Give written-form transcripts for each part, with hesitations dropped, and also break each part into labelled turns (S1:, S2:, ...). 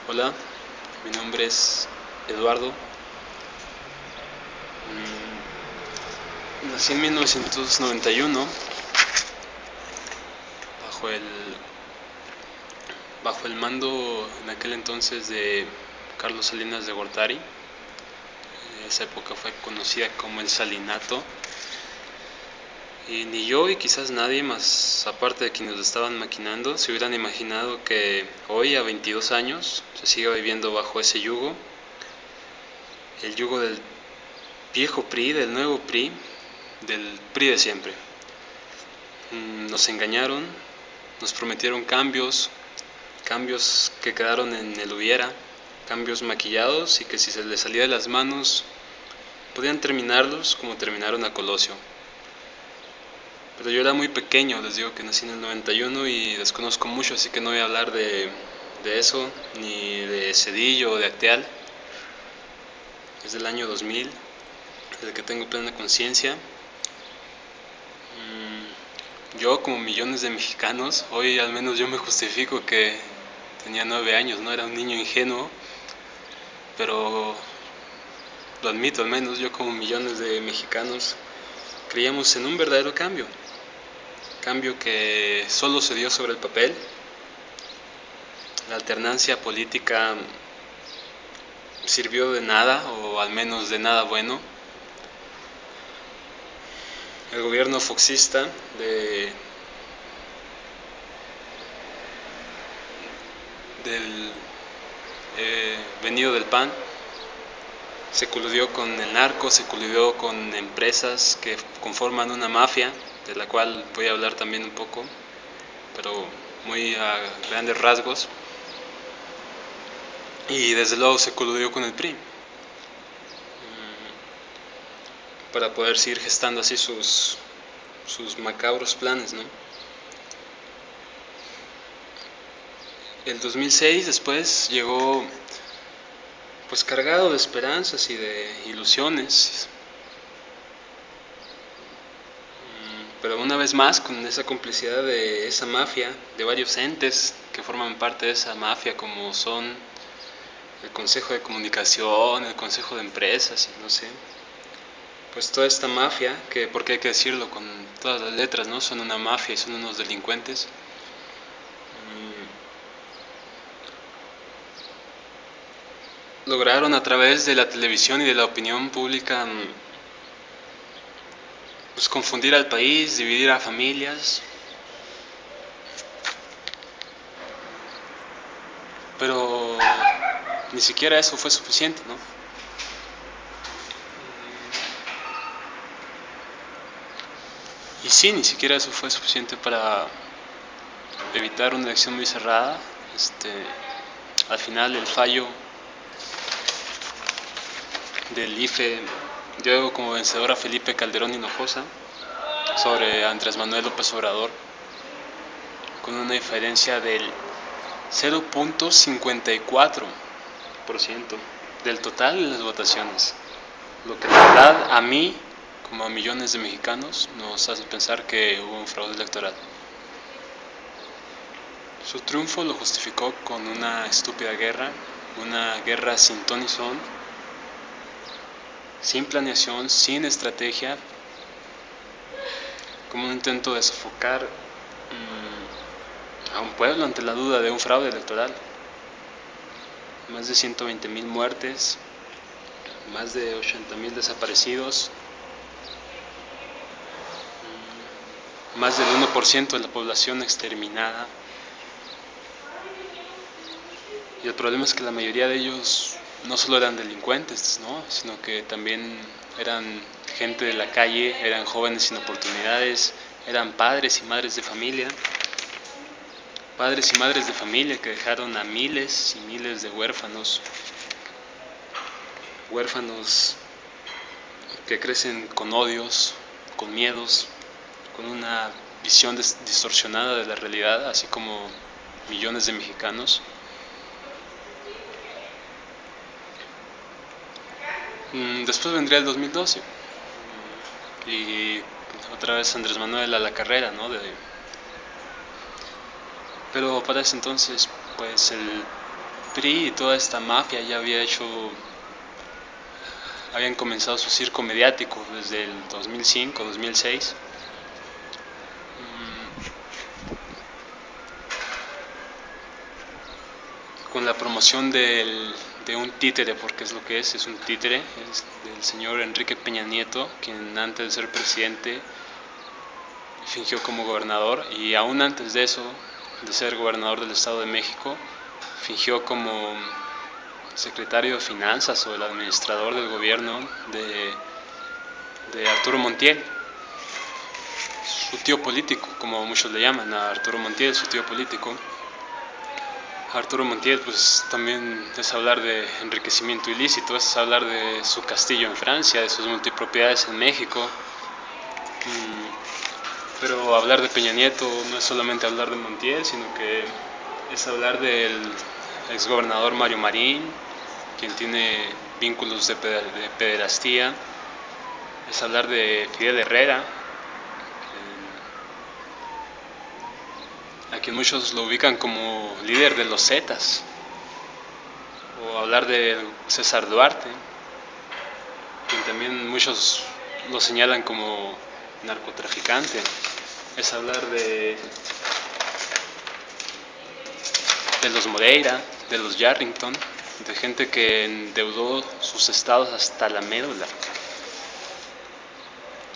S1: Hola, mi nombre es Eduardo. Nací en 1991 bajo el, bajo el mando en aquel entonces de Carlos Salinas de Gortari. Esa época fue conocida como el Salinato. Y ni yo y quizás nadie más, aparte de quienes lo estaban maquinando, se hubieran imaginado que hoy, a 22 años, se siga viviendo bajo ese yugo. El yugo del viejo PRI, del nuevo PRI, del PRI de siempre. Nos engañaron, nos prometieron cambios que quedaron en el hubiera, cambios maquillados y que si se les salía de las manos podían terminarlos como terminaron a Colosio. Pero yo era muy pequeño, les digo que nací en el 91 y desconozco mucho, así que no voy a hablar de eso, ni de Cedillo o de Acteal. Es del año 2000, del que tengo plena conciencia. Yo, como millones de mexicanos, hoy al menos yo me justifico que tenía 9 años, no era un niño ingenuo, pero lo admito, al menos yo, como millones de mexicanos, creíamos en un verdadero cambio que solo se dio sobre el papel. La alternancia política sirvió de nada, o al menos de nada bueno. El gobierno foxista del venido del PAN se coludió con el narco, se coludió con empresas que conforman una mafia, de la cual voy a hablar también un poco, pero muy a grandes rasgos. Y desde luego se coludió con el PRI para poder seguir gestando así sus macabros planes, ¿no? El 2006 después llegó pues cargado de esperanzas y de ilusiones, pero una vez más con esa complicidad de esa mafia, de varios entes que forman parte de esa mafia, como son el Consejo de Comunicación, el Consejo de Empresas y no sé, pues toda esta mafia, que porque hay que decirlo con todas las letras, ¿no? Son una mafia y son unos delincuentes. Lograron a través de la televisión y de la opinión pública pues confundir al país, dividir a familias, pero ni siquiera eso fue suficiente, ¿no? Y sí, ni siquiera eso fue suficiente para evitar una elección muy cerrada. Al final el fallo del IFE dio como vencedor a Felipe Calderón Hinojosa sobre Andrés Manuel López Obrador, con una diferencia del 0.54% del total de las votaciones, lo que la verdad a mí, como a millones de mexicanos, nos hace pensar que hubo un fraude electoral. Su triunfo lo justificó con una estúpida guerra, una guerra sin ton ni son, sin planeación, sin estrategia, como un intento de sofocar a un pueblo ante la duda de un fraude electoral. Más de 120,000 muertes, más de 80,000 desaparecidos, más del 1% de la población exterminada. Y el problema es que la mayoría de ellos no solo eran delincuentes, ¿no? Sino que también eran gente de la calle, eran jóvenes sin oportunidades, eran padres y madres de familia. Padres y madres de familia que dejaron a miles y miles de huérfanos que crecen con odios, con miedos, con una visión distorsionada de la realidad, así como millones de mexicanos. Después vendría el 2012 y otra vez Andrés Manuel a la carrera, ¿no? Pero para ese entonces, pues PRI y toda esta mafia ya habían comenzado su circo mediático desde el 2005, 2006. Con la promoción de un títere, porque es lo que es un títere, es del señor Enrique Peña Nieto, quien antes de ser presidente fingió como gobernador, y aún antes de eso, de ser gobernador del Estado de México, fingió como secretario de Finanzas o el administrador del gobierno de Arturo Montiel, su tío político, como muchos le llaman a Arturo Montiel, su tío político. Arturo Montiel, pues también es hablar de enriquecimiento ilícito, es hablar de su castillo en Francia, de sus multipropiedades en México. Pero hablar de Peña Nieto no es solamente hablar de Montiel, sino que es hablar del exgobernador Mario Marín, quien tiene vínculos de pederastía. Es hablar de Fidel Herrera, a quien muchos lo ubican como líder de los Zetas. O hablar de César Duarte, quien también muchos lo señalan como narcotraficante. Es hablar de los Moreira, de los Yarrington, de gente que endeudó sus estados hasta la médula.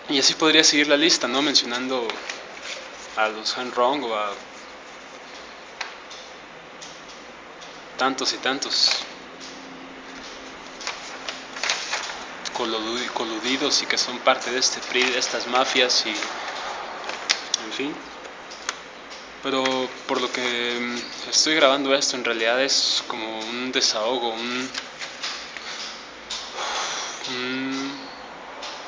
S1: Y así podría seguir la lista, ¿no? Mencionando a los Han Rong o a tantos y tantos coludidos y que son parte de este PRI, de estas mafias y en fin. Pero por lo que estoy grabando esto, en realidad es como un desahogo,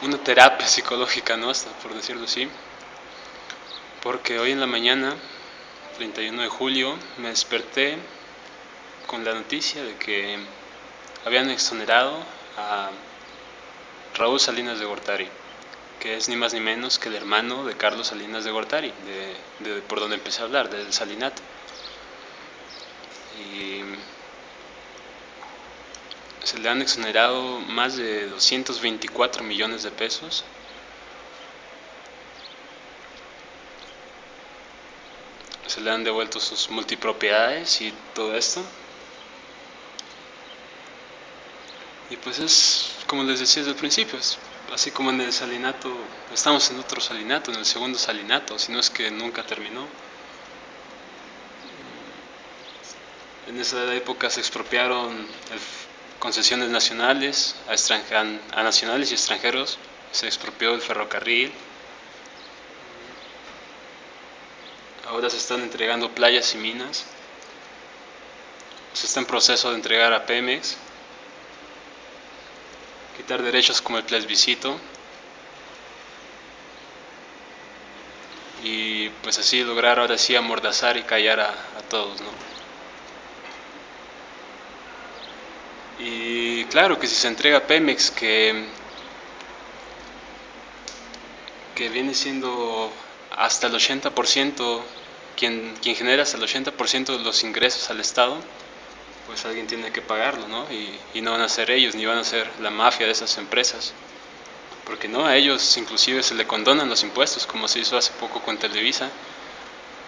S1: una terapia psicológica, ¿no? Hasta por decirlo así. Porque hoy en la mañana, 31 de julio, me desperté con la noticia de que habían exonerado a Raúl Salinas de Gortari, que es ni más ni menos que el hermano de Carlos Salinas de Gortari, por donde empecé a hablar, del salinato. Y se le han exonerado más de 224 millones de pesos. Se le han devuelto sus multipropiedades y todo esto. Y pues es, como les decía desde el principio, es así como en el salinato, estamos en otro salinato, en el segundo salinato, si no es que nunca terminó. En esa época se expropiaron concesiones nacionales a nacionales y extranjeros, se expropió el ferrocarril, ahora se están entregando playas y minas, se está en proceso de entregar a Pemex, quitar derechos como el plebiscito y pues así lograr ahora sí amordazar y callar a todos, ¿no? Y claro que si se entrega a Pemex, que viene siendo hasta el 80%, quien genera hasta el 80% de los ingresos al Estado, pues alguien tiene que pagarlo, ¿no? Y no van a ser ellos, ni van a ser la mafia de esas empresas. Porque no, a ellos inclusive se le condonan los impuestos, como se hizo hace poco con Televisa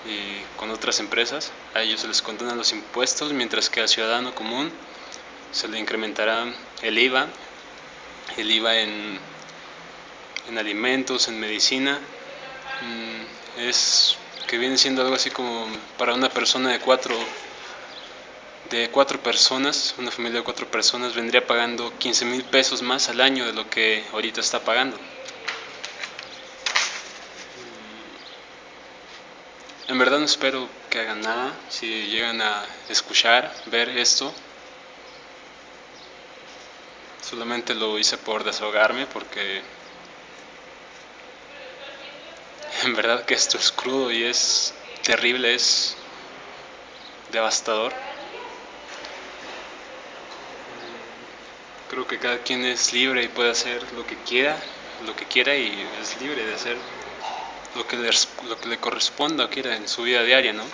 S1: y con otras empresas. A ellos se les condonan los impuestos, mientras que al ciudadano común se le incrementará el IVA en alimentos, en medicina. Es que viene siendo algo así como para una persona de cuatro personas, una familia de 4 personas vendría pagando 15,000 pesos más al año de lo que ahorita está pagando. En verdad no espero que hagan nada. Si llegan a escuchar, ver esto, solamente lo hice por desahogarme, porque en verdad que esto es crudo y es terrible, es devastador. Creo que cada quien es libre y puede hacer lo que quiera y es libre de hacer lo que le corresponda o quiera en su vida diaria, ¿no?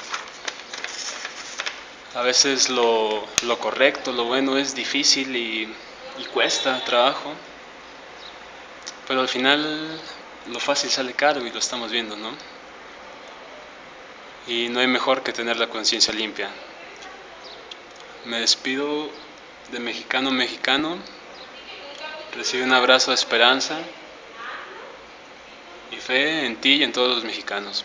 S1: A veces lo correcto, lo bueno es difícil y cuesta trabajo, pero al final lo fácil sale caro y lo estamos viendo, ¿no? Y no hay mejor que tener la conciencia limpia. Me despido de mexicano a mexicano, recibe un abrazo de esperanza y fe en ti y en todos los mexicanos.